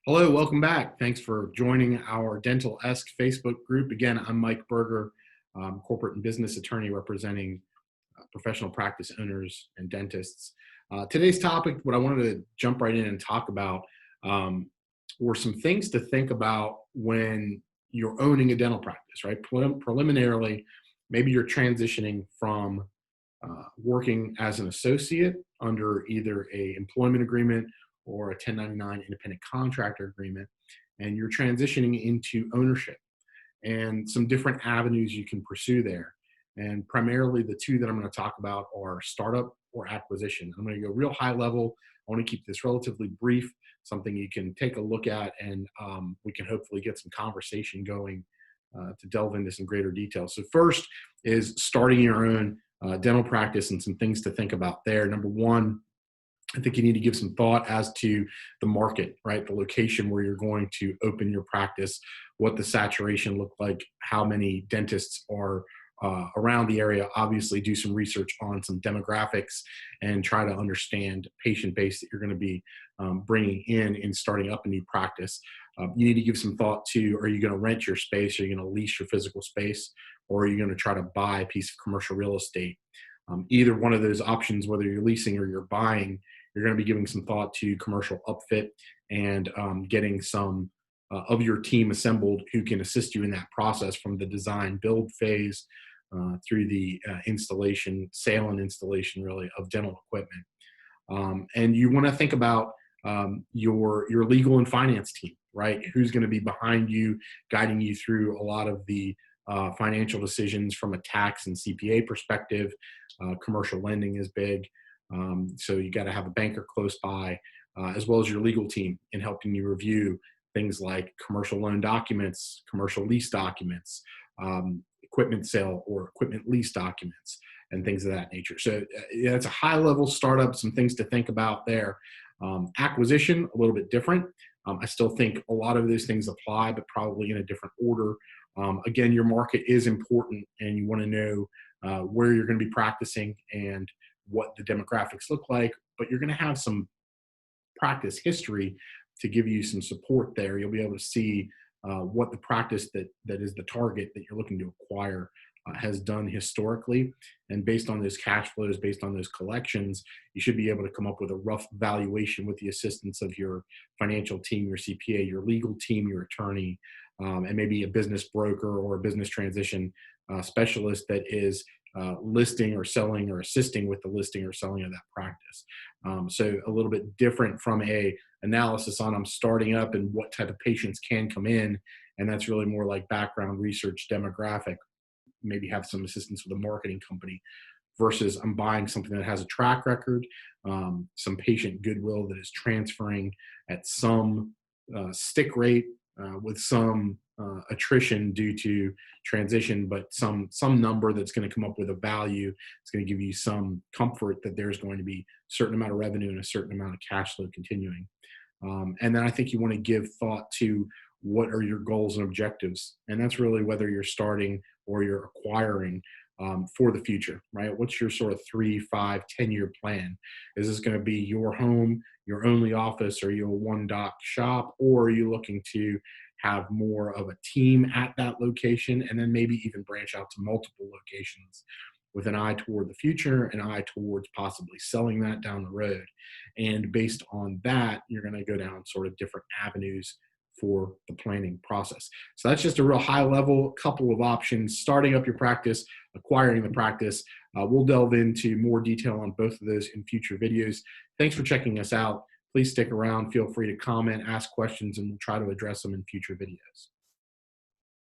Hello, welcome back. Thanks for joining our Dental-esque Facebook group. Again, I'm Mike Berger, corporate and business attorney representing professional practice owners and dentists. Today's topic, what I wanted to jump right in and talk about, um, were some things to think about when you're owning a dental practice, right? Preliminarily, maybe you're transitioning from working as an associate under either a employment agreement or a 1099 independent contractor agreement, and you're transitioning into ownership and some different avenues you can pursue there. And primarily the two that I'm going to talk about are startup or acquisition. I'm going to go real high level. I want to keep this relatively brief, something you can take a look at, and we can hopefully get some conversation going to delve into some greater detail. So first is starting your own dental practice and some things to think about there. Number one, I think you need to give some thought as to the market, right? The location where you're going to open your practice, what the saturation look like, how many dentists are around the area. Obviously, do some research on some demographics and try to understand patient base that you're going to be bringing in starting up a new practice. You need to give some thought to: are you going to rent your space? Are you going to lease your physical space? Or are you going to try to buy a piece of commercial real estate? Either one of those options, whether you're leasing or you're buying, you're going to be giving some thought to commercial upfit and getting some of your team assembled who can assist you in that process from the design build phase through the installation, sale and installation really of dental equipment. And you want to think about your legal and finance team, right? Who's going to be behind you, guiding you through a lot of the financial decisions from a tax and CPA perspective. Commercial lending is big. So you got to have a banker close by, as well as your legal team in helping you review things like commercial loan documents, commercial lease documents, equipment sale or equipment lease documents, and things of that nature. So yeah, it's a high level startup, some things to think about there. Acquisition, a little bit different. I still think a lot of those things apply, but probably in a different order. Again, your market is important, and you want to know where you're going to be practicing and what the demographics look like, but you're going to have some practice history to give you some support there. You'll be able to see what the practice that is the target that you're looking to acquire has done historically. And based on those cash flows, based on those collections, you should be able to come up with a rough valuation with the assistance of your financial team, your CPA, your legal team, your attorney, and maybe a business broker or a business transition specialist that is listing or selling or assisting with the listing or selling of that practice. So a little bit different from a analysis on I'm starting up and what type of patients can come in. And that's really more like background research, demographic, maybe have some assistance with a marketing company versus I'm buying something that has a track record, some patient goodwill that is transferring at some stick rate with some attrition due to transition, but some number that's going to come up with a value. It's going to give you some comfort that there's going to be a certain amount of revenue and a certain amount of cash flow continuing. And then I think you want to give thought to what are your goals and objectives, and that's really whether you're starting or you're acquiring for the future, right? What's your sort of 3, 5, 10-year plan? Is this going to be your home, your only office, or your one doc shop, or are you looking to have more of a team at that location and then maybe even branch out to multiple locations with an eye toward the future, an eye towards possibly selling that down the road? And based on that, you're going to go down sort of different avenues for the planning process. So that's just a real high level couple of options: starting up your practice, acquiring the practice. We'll delve into more detail on both of those in future videos. Thanks for checking us out. Please stick around. Feel free to comment, ask questions, and we'll try to address them in future videos.